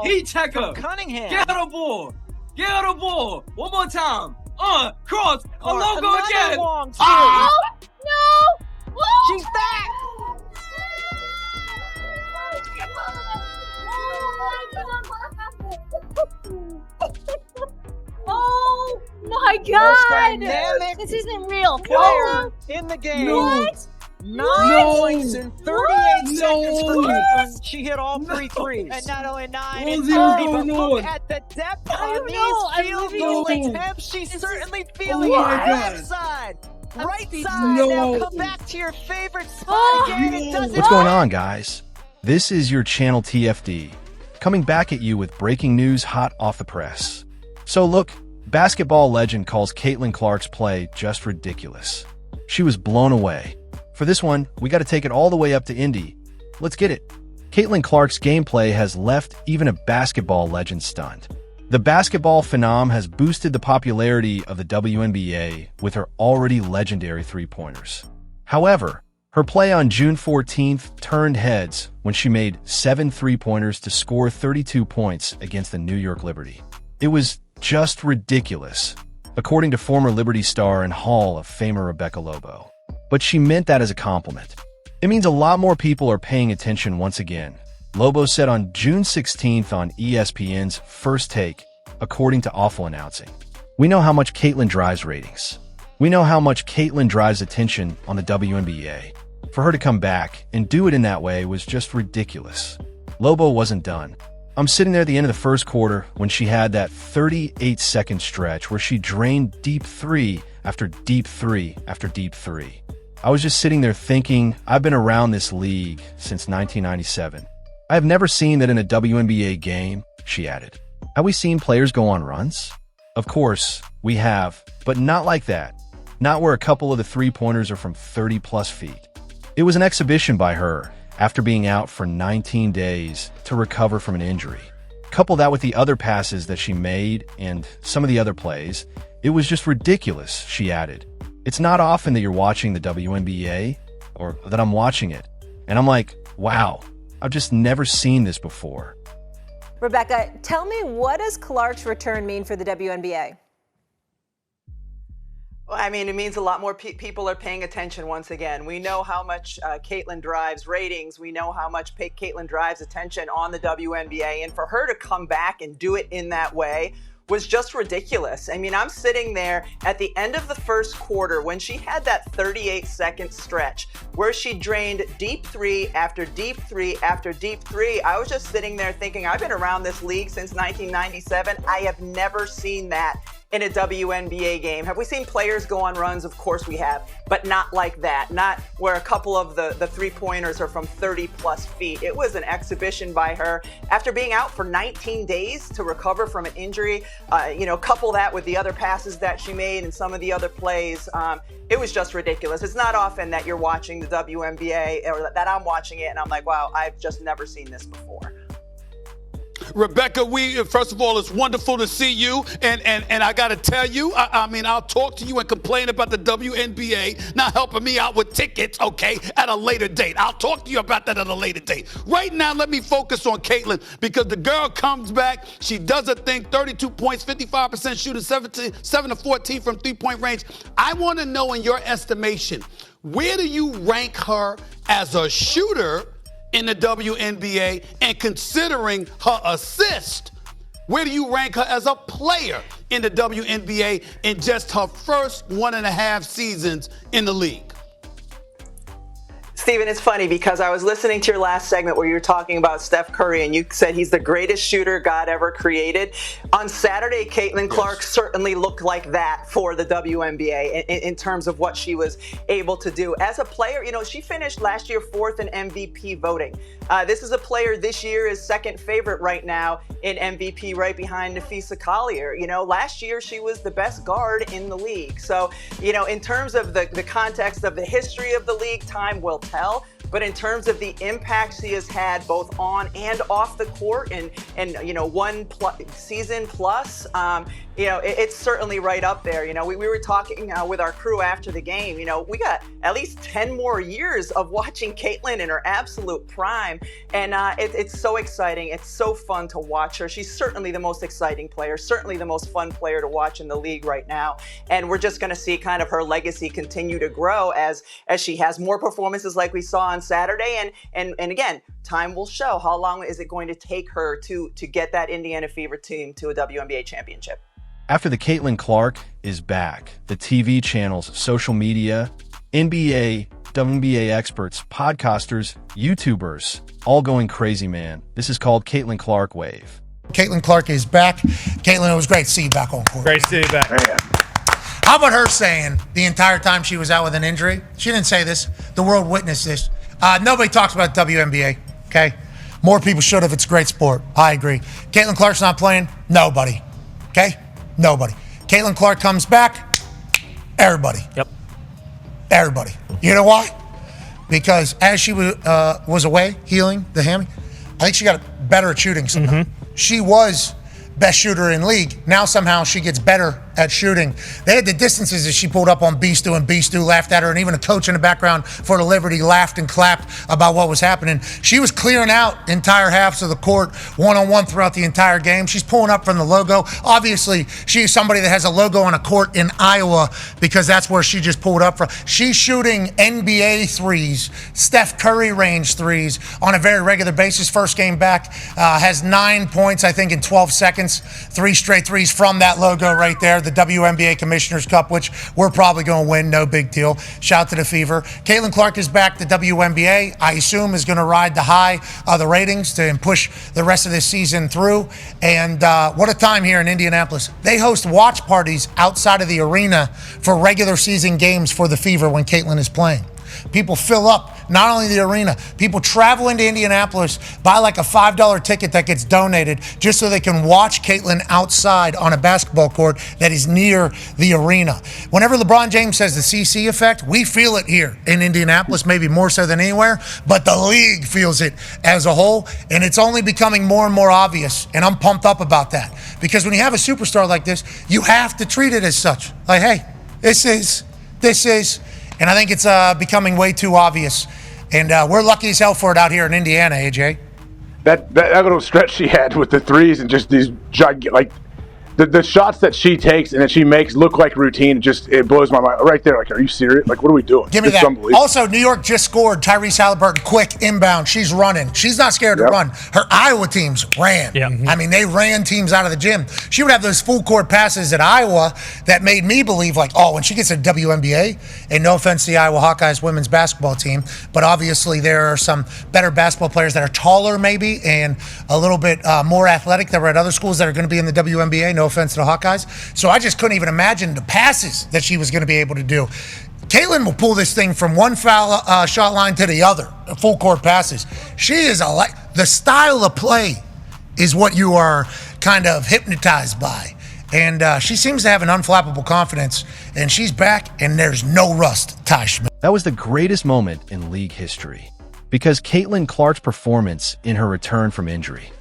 Heat checker. Cunningham. Get her the ball. Get her the ball. One more time. Cross. A logo again. No! She's back. Oh my Most God! dynamic This isn't real. player in the game. No. What? 9 points in 38 seconds for No. Caitlin. She hit all 3 threes. And not only 9, What it's is 30, going but on? look at the depth I on don't know. I'm these field living goal in the- attempts. She's This certainly is- feeling Oh it. my Left God. side, I'm right speechless. side. No. Now come back to your favorite spot Oh. again. It doesn't What's going on, guys? This is your channel TFD, coming back at you with breaking news hot off the press. So look, basketball legend calls Caitlin Clark's play just ridiculous. She was blown away. For this one, we got to take it all the way up to Indy. Let's get it. Caitlin Clark's gameplay has left even a basketball legend stunned. The basketball phenom has boosted the popularity of the WNBA with her already legendary three-pointers. However, her play on June 14th turned heads when she made 7 three-pointers to score 32 points against the New York Liberty. It was just ridiculous, according to former Liberty star and Hall of Famer Rebecca Lobo. But she meant that as a compliment. It means a lot more people are paying attention once again. Lobo said on June 16th on ESPN's First Take, according to Awful Announcing. We know how much Caitlin drives ratings. We know how much Caitlin drives attention on the WNBA. For her to come back and do it in that way was just ridiculous. Lobo wasn't done. I'm sitting there at the end of the first quarter when she had that 38-second stretch where she drained deep three after deep three after deep three. I was just sitting there thinking, I've been around this league since 1997. I have never seen that in a WNBA game, she added. Have we seen players go on runs? Of course, we have, but not like that. Not where a couple of the three-pointers are from 30-plus feet. It was an exhibition by her after being out for 19 days to recover from an injury. Couple that with the other passes that she made and some of the other plays, it was just ridiculous, she added. It's not often that you're watching the WNBA, or that I'm watching it, and I'm like, wow, I've just never seen this before. Rebecca, tell me, what does Clark's return mean for the WNBA? Well, I mean, it means a lot more people are paying attention once again. We know how much Caitlin drives ratings. We know how much Caitlin drives attention on the WNBA. And for her to come back and do it in that way was just ridiculous. I mean, I'm sitting there at the end of the first quarter when she had that 38-second stretch where she drained deep three after deep three after deep three. I was just sitting there thinking, I've been around this league since 1997. I have never seen that in a WNBA game. Have we seen players go on runs? Of course we have, but not like that. Not where a couple of the three-pointers are from 30-plus feet. It was an exhibition by her. After being out for 19 days to recover from an injury, couple that with the other passes that she made and some of the other plays, it was just ridiculous. It's not often that you're watching the WNBA or that I'm watching it and I'm like, wow, I've just never seen this before. Rebecca, first of all, it's wonderful to see you, and I got to tell you, I'll talk to you and complain about the WNBA not helping me out with tickets, okay, at a later date. I'll talk to you about that at a later date. Right now, let me focus on Caitlin, because the girl comes back, she does her thing, 32 points, 55% shooting, 7 to 14 from three-point range. I want to know, in your estimation, where do you rank her as a shooter in the WNBA, and considering her assist, where do you rank her as a player in the WNBA in just her first 1.5 seasons in the league? Steven, it's funny because I was listening to your last segment where you were talking about Steph Curry and you said he's the greatest shooter God ever created. On Saturday, Caitlin Clark certainly looked like that for the WNBA in terms of what she was able to do. As a player, she finished last year 4th in MVP voting. This is a player this year is second favorite right now in MVP, right behind Nafisa Collier. Last year she was the best guard in the league. So, in terms of the context of the history of the league, time will tell. But in terms of the impact she has had both on and off the court and one season plus, it's certainly right up there. We were talking with our crew after the game. We got at least 10 more years of watching Caitlin in her absolute prime. And it's so exciting. It's so fun to watch her. She's certainly the most exciting player, certainly the most fun player to watch in the league right now. And we're just going to see kind of her legacy continue to grow as she has more performances like we saw on Saturday. And again, time will show how long is it going to take her to get that Indiana Fever team to a WNBA championship. After the Caitlin Clark is back, the TV channels, social media, NBA, WNBA experts, podcasters, YouTubers, all going crazy, man. This is called Caitlin Clark Wave. Caitlin Clark is back. Caitlin, it was great to see you back on court. Great to see you back. How about her saying the entire time she was out with an injury? She didn't say this. The world witnessed this. Nobody talks about WNBA, okay? More people should have. It's a great sport. I agree. Caitlin Clark's not playing? Nobody, okay? Nobody. Caitlin Clark comes back, everybody. Yep. Everybody. You know why? Because as she was away healing the hammy, I think she got better at shooting somehow. She was best shooter in league. Now somehow she gets better at shooting. They had the distances that she pulled up on Beastu, and Beastu laughed at her, and even a coach in the background for the Liberty laughed and clapped about what was happening. She was clearing out entire halves of the court one-on-one throughout the entire game. She's pulling up from the logo. Obviously, she's somebody that has a logo on a court in Iowa because that's where she just pulled up from. She's shooting NBA threes, Steph Curry range threes on a very regular basis. First game back, has 9 points, I think, in 12 seconds. 3 straight threes from that logo right there, the WNBA Commissioner's Cup, which we're probably going to win. No big deal. Shout out to the Fever. Caitlin Clark is back. The WNBA, I assume, is going to ride the high of the ratings to push the rest of this season through. And what a time here in Indianapolis. They host watch parties outside of the arena for regular season games for the Fever when Caitlin is playing. People fill up not only the arena, people travel into Indianapolis, buy like a $5 ticket that gets donated just so they can watch Caitlin outside on a basketball court that is near the arena. Whenever LeBron James says the CC effect, we feel it here in Indianapolis, maybe more so than anywhere, but the league feels it as a whole, and it's only becoming more and more obvious, and I'm pumped up about that. Because when you have a superstar like this, you have to treat it as such. Like, hey, this is, and I think it's becoming way too obvious. And we're lucky as hell for it out here in Indiana, AJ. That little stretch she had with the threes and just these like the shots that she takes and that she makes look like routine. It blows my mind right there. Like, are you serious? Like, what are we doing? Give me that. Also, New York just scored. Tyrese Halliburton, quick inbound. She's running. She's not scared to run. Her Iowa teams ran. Yeah. I mean, they ran teams out of the gym. She would have those full court passes at Iowa that made me believe, like, oh, when she gets a WNBA, and no offense to the Iowa Hawkeyes women's basketball team, but obviously there are some better basketball players that are taller maybe and a little bit more athletic that were at other schools that are going to be in the WNBA. No offense to the Hawkeyes. So I just couldn't even imagine the passes that she was going to be able to do. Caitlin will pull this thing from one foul shot line to the other, full court passes. She is the style of play is what you are kind of hypnotized by. And she seems to have an unflappable confidence, and she's back, and there's no rust, Ty Schmidt. That was the greatest moment in league history because Caitlin Clark's performance in her return from injury.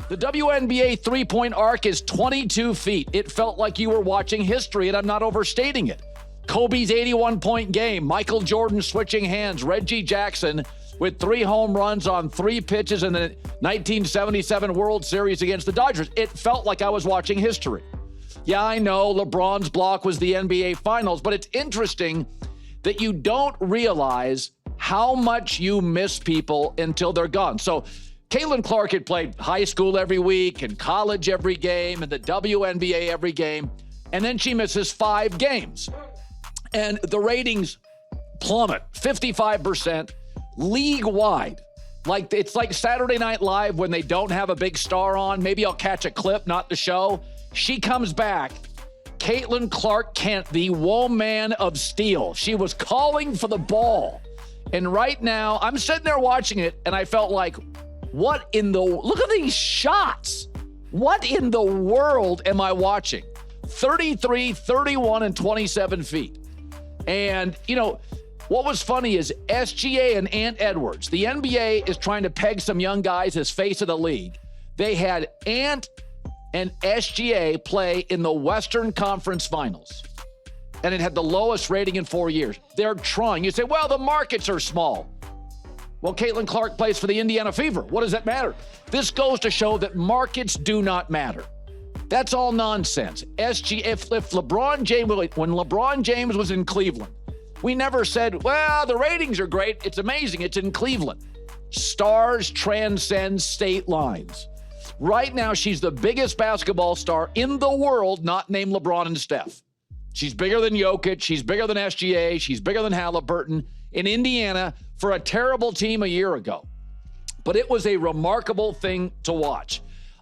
The WNBA three-point arc is 22 feet. It felt like you were watching history, and I'm not overstating it. Kobe's 81-point game, Michael Jordan switching hands, Reggie Jackson with 3 home runs on 3 pitches in the 1977 World Series against the Dodgers. It felt like I was watching history. Yeah, I know LeBron's block was the NBA Finals, but it's interesting that you don't realize how much you miss people until they're gone. So Caitlin Clark had played high school every week and college every game and the WNBA every game, and then she misses 5 games. And the ratings plummet, 55%, league-wide. Like, it's like Saturday Night Live when they don't have a big star on. Maybe I'll catch a clip, not the show. She comes back. Caitlin Clark Kent, the woman of steel. She was calling for the ball. And right now, I'm sitting there watching it, and I felt like, look at these shots. What in the world am I watching? 33, 31, and 27 feet. And, what was funny is SGA and Ant Edwards. The NBA is trying to peg some young guys as face of the league. They had Ant and SGA play in the Western Conference Finals. And it had the lowest rating in 4 years. They're trying. You say, well, the markets are small. Well, Caitlin Clark plays for the Indiana Fever. What does that matter? This goes to show that markets do not matter. That's all nonsense. If LeBron James, when LeBron James was in Cleveland, we never said, well, the ratings are great. It's amazing. It's in Cleveland. Stars transcend state lines. Right now, she's the biggest basketball star in the world, not named LeBron and Steph. She's bigger than Jokic. She's bigger than SGA. She's bigger than Halliburton in Indiana for a terrible team a year ago. But it was a remarkable thing to watch.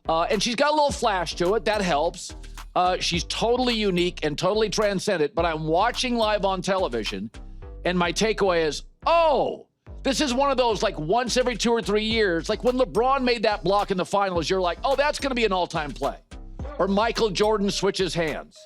And she's got a little flash to it. That helps. She's totally unique and totally transcendent. But I'm watching live on television, and my takeaway is, oh, this is one of those like once every 2 or 3 years. Like when LeBron made that block in the finals, you're like, oh, that's going to be an all-time play. Or Michael Jordan switches hands.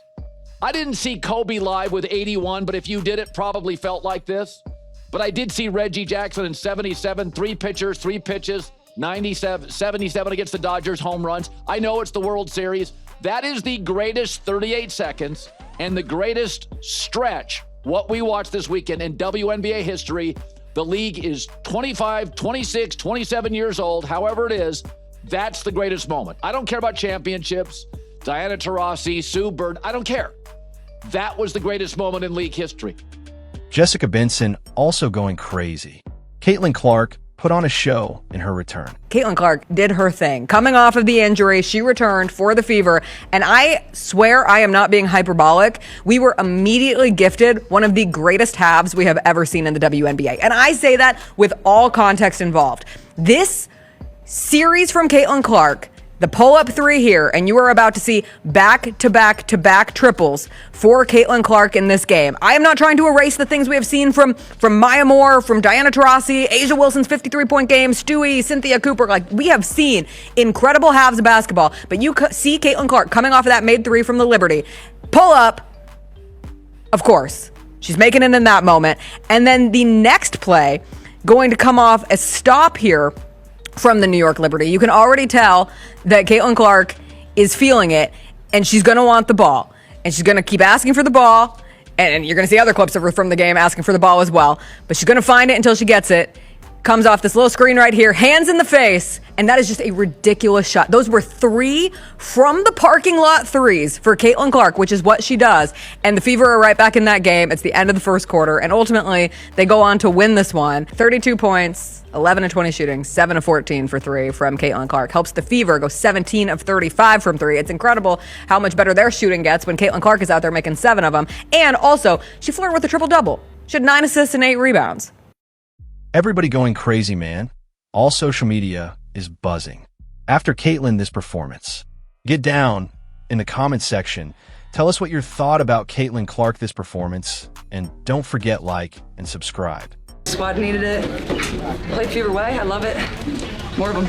I didn't see Kobe live with 81, but if you did, it probably felt like this. But I did see Reggie Jackson in 77, 3 pitchers, 3 pitches, 97, 77 against the Dodgers, home runs. I know it's the World Series. That is the greatest 38 seconds and the greatest stretch, what we watched this weekend in WNBA history. The league is 25, 26, 27 years old, however it is. That's the greatest moment. I don't care about championships, Diana Taurasi, Sue Bird. I don't care. That was the greatest moment in league history. Jessica Benson also going crazy. Caitlin Clark put on a show in her return. Caitlin Clark did her thing. Coming off of the injury, she returned for the Fever, and I swear I am not being hyperbolic. We were immediately gifted one of the greatest halves we have ever seen in the WNBA. And I say that with all context involved. This series from Caitlin Clark, the pull-up 3 here, and you are about to see back-to-back-to-back triples for Caitlin Clark in this game. I am not trying to erase the things we have seen from Maya Moore, from Diana Taurasi, Asia Wilson's 53-point game, Stewie, Cynthia Cooper. Like, we have seen incredible halves of basketball, but you see Caitlin Clark coming off of that made 3 from the Liberty. Pull-up, of course. She's making it in that moment. And then the next play, going to come off a stop here from the New York Liberty. You can already tell that Caitlin Clark is feeling it, and she's going to want the ball. And she's going to keep asking for the ball, and you're going to see other clips of her from the game asking for the ball as well. But she's going to find it until she gets it. Comes off this little screen right here, hands in the face, and that is just a ridiculous shot. Those were 3 from the parking lot threes for Caitlin Clark, which is what she does. And the Fever are right back in that game. It's the end of the first quarter, and ultimately they go on to win this one. 32 points, 11 of 20 shooting, 7 of 14 for 3 from Caitlin Clark. Helps the Fever go 17 of 35 from 3. It's incredible how much better their shooting gets when Caitlin Clark is out there making 7 of them. And also, she flirted with a triple-double. She had 9 assists and 8 rebounds. Everybody going crazy, man. All social media is buzzing after Caitlin this performance. Get down in the comments section. Tell us what your thought about Caitlin Clark this performance, and don't forget like and subscribe. Squad needed it. Play Fever way. I love it. More of them.